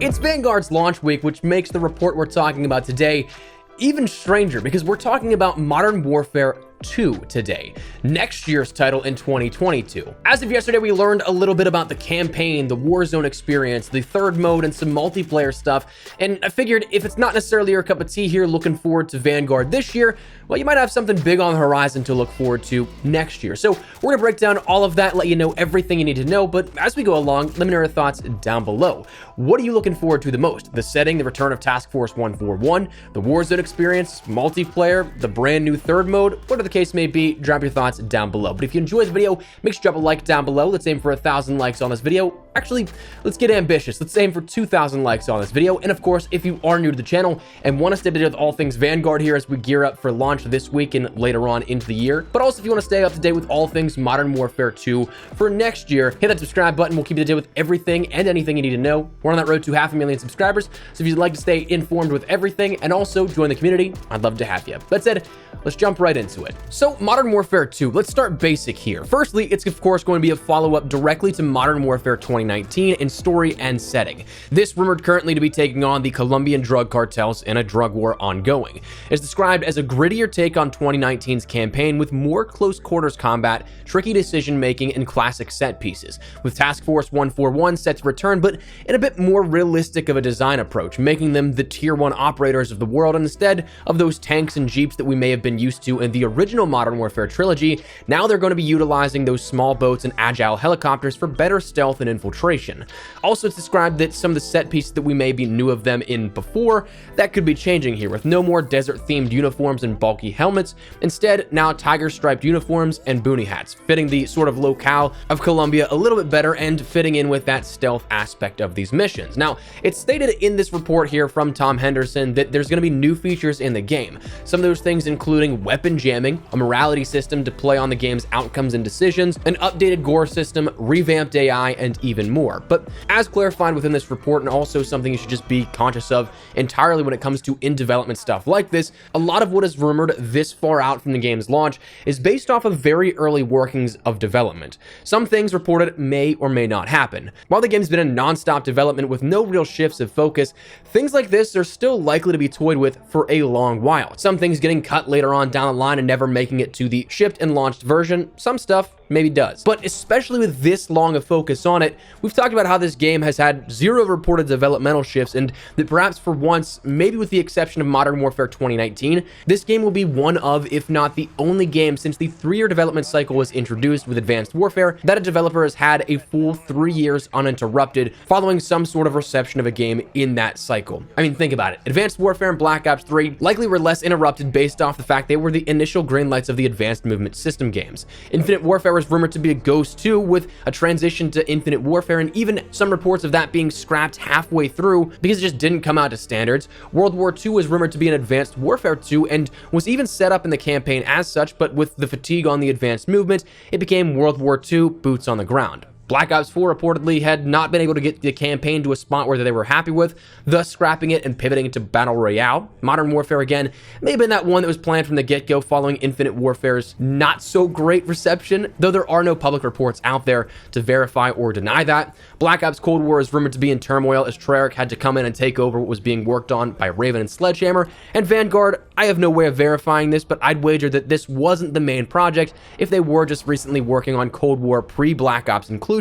It's Vanguard's launch week, which makes the report we're talking about today even stranger because we're talking about Modern Warfare 2 today, next year's title in 2022. As of yesterday, we learned a little bit about the campaign, the Warzone experience, the third mode, and some multiplayer stuff, and I figured if it's not necessarily your cup of tea here looking forward to Vanguard this year, well, you might have something big on the horizon to look forward to next year. So we're gonna break down all of that, let you know everything you need to know, but as we go along, let me know your thoughts down below. What are you looking forward to the most? The setting, the return of Task Force 141, the Warzone experience, multiplayer, the brand new third mode, what are the case may be, drop your thoughts down below. But if you enjoyed the video, make sure to drop a like down below. Let's aim for 1,000 likes on this video. Actually, let's get ambitious. Let's aim for 2,000 likes on this video. And of course, if you are new to the channel and want to stay up to date with all things Vanguard here as we gear up for launch this week and later on into the year, but also if you want to stay up to date with all things Modern Warfare 2 for next year, hit that subscribe button. We'll keep you up to date with everything and anything you need to know. We're on that road to 500,000 subscribers. So if you'd like to stay informed with everything and also join the community, I'd love to have you. That said, let's jump right into it. So Modern Warfare 2, let's start basic here. Firstly, it's of course going to be a follow-up directly to Modern Warfare 2019 in story and setting. This rumored currently to be taking on the Colombian drug cartels in a drug war ongoing. It's described as a grittier take on 2019's campaign with more close quarters combat, tricky decision making, and classic set pieces, with Task Force 141 set to return, but in a bit more realistic of a design approach, making them the tier 1 operators of the world instead of those tanks and jeeps that we may have been used to in the original Modern Warfare trilogy. Now they're going to be utilizing those small boats and agile helicopters for better stealth and infiltration. Also, it's described that some of the set pieces that we maybe knew of them in before, that could be changing here, with no more desert-themed uniforms and bulky helmets. Instead, now tiger-striped uniforms and boonie hats, fitting the sort of locale of Colombia a little bit better and fitting in with that stealth aspect of these missions. Now, it's stated in this report here from Tom Henderson that there's going to be new features in the game. Some of those things including weapon jamming, a morality system to play on the game's outcomes and decisions, an updated gore system, revamped AI, and even more. But as clarified within this report, and also something you should just be conscious of entirely when it comes to in-development stuff like this, a lot of what is rumored this far out from the game's launch is based off of very early workings of development. Some things reported may or may not happen. While the game's been in non-stop development with no real shifts of focus, things like this are still likely to be toyed with for a long while. Some things getting cut later on down the line and never making it to the shipped and launched version. Some stuff maybe does. But especially with this long a focus on it, we've talked about how this game has had zero reported developmental shifts, and that perhaps for once, maybe with the exception of Modern Warfare 2019, this game will be one of, if not the only game since the 3-year development cycle was introduced with Advanced Warfare, that a developer has had a full 3 years uninterrupted following some sort of reception of a game in that cycle. I mean, think about it. Advanced Warfare and Black Ops 3 likely were less interrupted based off the fact they were the initial green lights of the Advanced Movement System games. Infinite Warfare was rumored to be a ghost too, with a transition to Infinite Warfare, and even some reports of that being scrapped halfway through because it just didn't come out to standards. World War II was rumored to be an Advanced Warfare 2 and was even set up in the campaign as such, but with the fatigue on the advanced movement, it became World War II boots on the ground. Black Ops 4 reportedly had not been able to get the campaign to a spot where they were happy with, thus scrapping it and pivoting to Battle Royale. Modern Warfare, again, may have been that one that was planned from the get-go following Infinite Warfare's not-so-great reception, though there are no public reports out there to verify or deny that. Black Ops Cold War is rumored to be in turmoil as Treyarch had to come in and take over what was being worked on by Raven and Sledgehammer. And Vanguard, I have no way of verifying this, but I'd wager that this wasn't the main project if they were just recently working on Cold War pre-Black Ops inclusion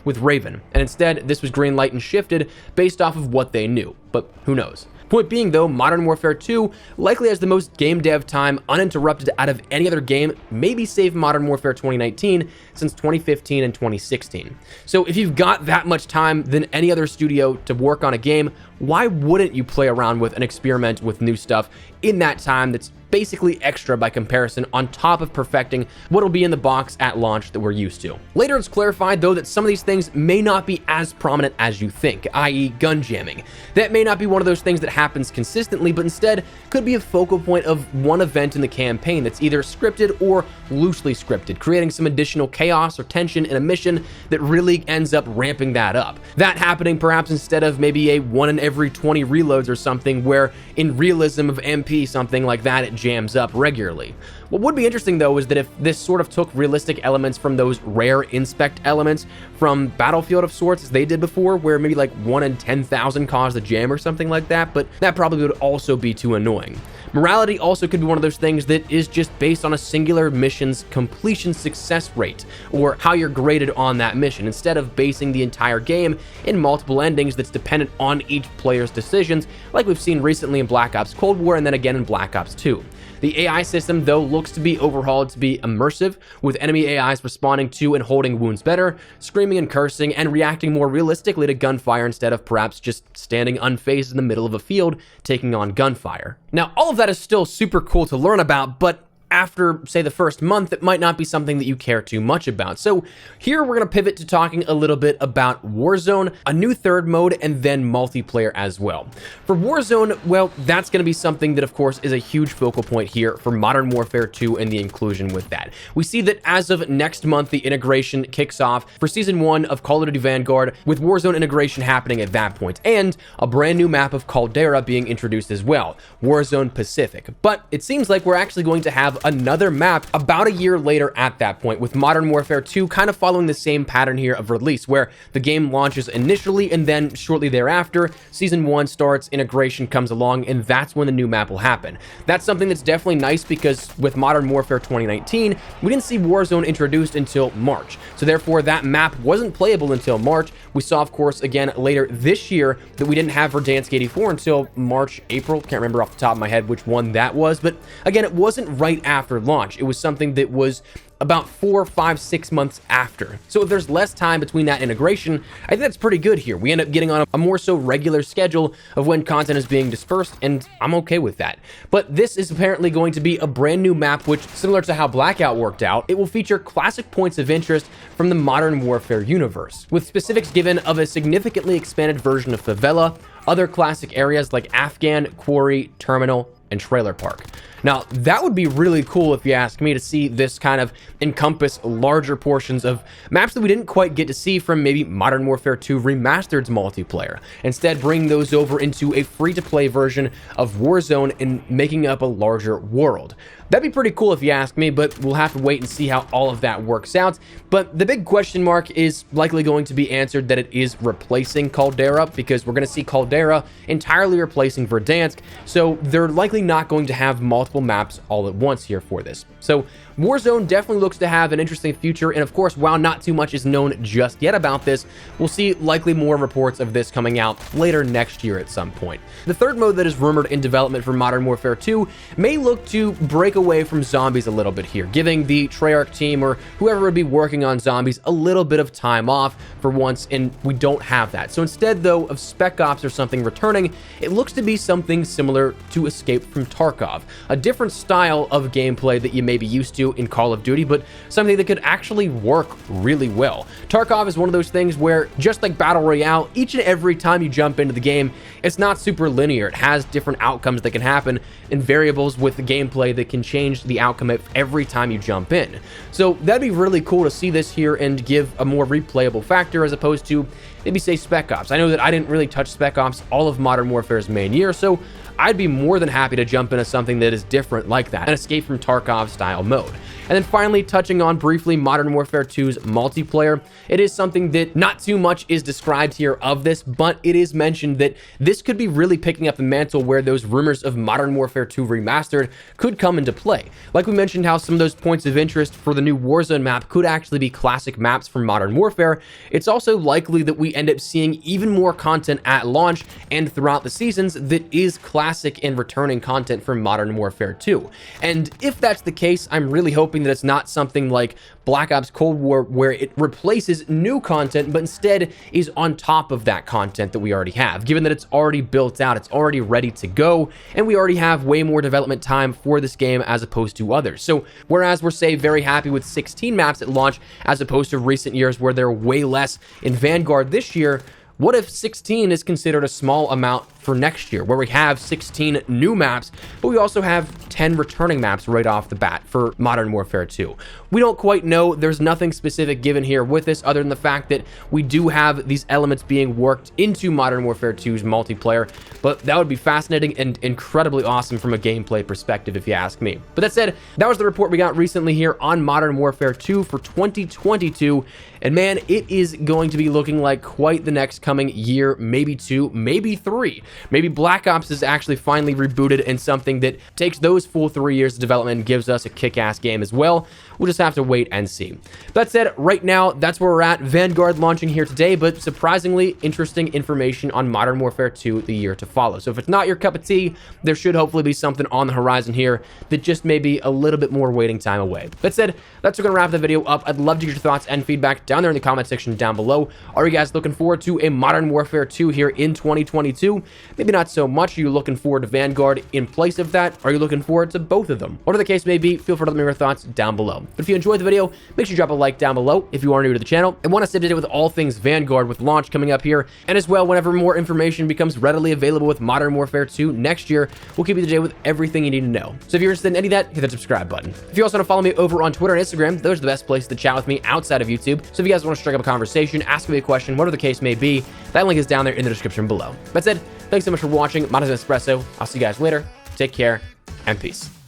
with Raven, and instead this was greenlight and shifted based off of what they knew, but who knows. Point being though, Modern Warfare 2 likely has the most game dev time uninterrupted out of any other game, maybe save Modern Warfare 2019, since 2015 and 2016. So if you've got that much time than any other studio to work on a game, why wouldn't you play around with and experiment with new stuff in that time that's basically extra by comparison on top of perfecting what'll be in the box at launch that we're used to. Later it's clarified though that some of these things may not be as prominent as you think, i.e. gun jamming. That may not be one of those things that happens consistently, but instead could be a focal point of one event in the campaign that's either scripted or loosely scripted, creating some additional chaos or tension in a mission that really ends up ramping that up. That happening perhaps instead of maybe a 1 in every 20 reloads or something, where in realism of MP something like that it jams up regularly. What would be interesting though is that if this sort of took realistic elements from those rare inspect elements from Battlefield of sorts as they did before, where maybe like 1 in 10,000 caused a jam or something like that, but that probably would also be too annoying. Morality also could be one of those things that is just based on a singular mission's completion success rate, or how you're graded on that mission, instead of basing the entire game in multiple endings that's dependent on each player's decisions, like we've seen recently in Black Ops Cold War and then again in Black Ops 2. The AI system, though, looks to be overhauled to be immersive, with enemy AIs responding to and holding wounds better, screaming and cursing, and reacting more realistically to gunfire instead of perhaps just standing unfazed in the middle of a field taking on gunfire. Now, all of that is still super cool to learn about, but after, say, the first month, it might not be something that you care too much about. So here we're going to pivot to talking a little bit about Warzone, a new third mode, and then multiplayer as well. For Warzone, well, that's going to be something that, of course, is a huge focal point here for Modern Warfare 2 and the inclusion with that. We see that as of next month, the integration kicks off for Season 1 of Call of Duty Vanguard, with Warzone integration happening at that point, and a brand new map of Caldera being introduced as well, Warzone Pacific. But it seems like we're actually going to have another map about a year later at that point, with Modern Warfare 2 kind of following the same pattern here of release, where the game launches initially and then shortly thereafter, Season 1 starts, integration comes along, and that's when the new map will happen. That's something that's definitely nice because with Modern Warfare 2019, we didn't see Warzone introduced until March. So therefore, that map wasn't playable until March. We saw, of course, again later this year that we didn't have Verdansk 84 until March, April. Can't remember off the top of my head which one that was, but again, it wasn't right after launch. It was something that was about 4, 5, 6 months after. So if there's less time between that integration, I think that's pretty good here. We end up getting on a more so regular schedule of when content is being dispersed, and I'm okay with that. But this is apparently going to be a brand new map, which, similar to how Blackout worked out, it will feature classic points of interest from the Modern Warfare universe, with specifics given of a significantly expanded version of Favela, other classic areas like Afghan, Quarry, Terminal, and Trailer Park. Now, that would be really cool if you ask me, to see this kind of encompass larger portions of maps that we didn't quite get to see from maybe Modern Warfare 2 Remastered's multiplayer. Instead, bring those over into a free-to-play version of Warzone and making up a larger world. That'd be pretty cool if you ask me, but we'll have to wait and see how all of that works out. But the big question mark is likely going to be answered that it is replacing Caldera, because we're going to see Caldera entirely replacing Verdansk, so they're likely not going to have multiple maps all at once here for this. So Warzone definitely looks to have an interesting future, and of course, while not too much is known just yet about this, we'll see likely more reports of this coming out later next year at some point. The third mode that is rumored in development for Modern Warfare 2 may look to break away from zombies a little bit here, giving the Treyarch team or whoever would be working on zombies a little bit of time off for once, and we don't have that. So instead, though, of Spec Ops or something returning, it looks to be something similar to Escape from Tarkov, a different style of gameplay that you may be used to in Call of Duty, but something that could actually work really well. Tarkov is one of those things where, just like Battle Royale, each and every time you jump into the game, it's not super linear. It has different outcomes that can happen and variables with the gameplay that can change the outcome every time you jump in. So that'd be really cool to see this here and give a more replayable factor, as opposed to maybe say Spec Ops. I know that I didn't really touch Spec Ops all of Modern Warfare's main year, so I'd be more than happy to jump into something that is different like that, an Escape from Tarkov style mode. And then finally, touching on briefly Modern Warfare 2's multiplayer, it is something that not too much is described here of this, but it is mentioned that this could be really picking up the mantle where those rumors of Modern Warfare 2 Remastered could come into play. Like we mentioned how some of those points of interest for the new Warzone map could actually be classic maps from Modern Warfare, it's also likely that we end up seeing even more content at launch and throughout the seasons that is classic and returning content from Modern Warfare 2. And if that's the case, I'm really hoping that it's not something like Black Ops Cold War, where it replaces new content, but instead is on top of that content that we already have, given that it's already built out, it's already ready to go, and we already have way more development time for this game as opposed to others. So whereas we're, say, very happy with 16 maps at launch, as opposed to recent years where there are way less in Vanguard this year, what if 16 is considered a small amount for next year, where we have 16 new maps, but we also have 10 returning maps right off the bat for Modern Warfare 2. We don't quite know. There's nothing specific given here with this other than the fact that we do have these elements being worked into Modern Warfare 2's multiplayer, but that would be fascinating and incredibly awesome from a gameplay perspective, if you ask me. But that said, that was the report we got recently here on Modern Warfare 2 for 2022, and man, it is going to be looking like quite the next coming year, maybe 2, maybe 3. Maybe Black Ops is actually finally rebooted and something that takes those full 3 years of development and gives us a kick-ass game as well. We'll just have to wait and see. That said, right now, that's where we're at. Vanguard launching here today, but surprisingly interesting information on Modern Warfare 2 the year to follow. So if it's not your cup of tea, there should hopefully be something on the horizon here that just may be a little bit more waiting time away. That said, that's going to wrap the video up. I'd love to get your thoughts and feedback down there in the comment section down below. Are you guys looking forward to a Modern Warfare 2 here in 2022? Maybe not so much. Are you looking forward to Vanguard in place of that? Are you looking forward to both of them? Whatever the case may be, feel free to let me know your thoughts down below. But if you enjoyed the video, make sure you drop a like down below if you are new to the channel and want to stay up to date with all things Vanguard with launch coming up here, and as well whenever more information becomes readily available with Modern Warfare 2 next year, we'll keep you up to date with everything you need to know. So if you're interested in any of that, hit that subscribe button. If you also want to follow me over on Twitter and Instagram, those are the best places to chat with me outside of YouTube. So if you guys want to strike up a conversation, ask me a question, whatever the case may be, that link is down there in the description below. That said, thanks so much for watching. My name is Espresso. I'll see you guys later. Take care and peace.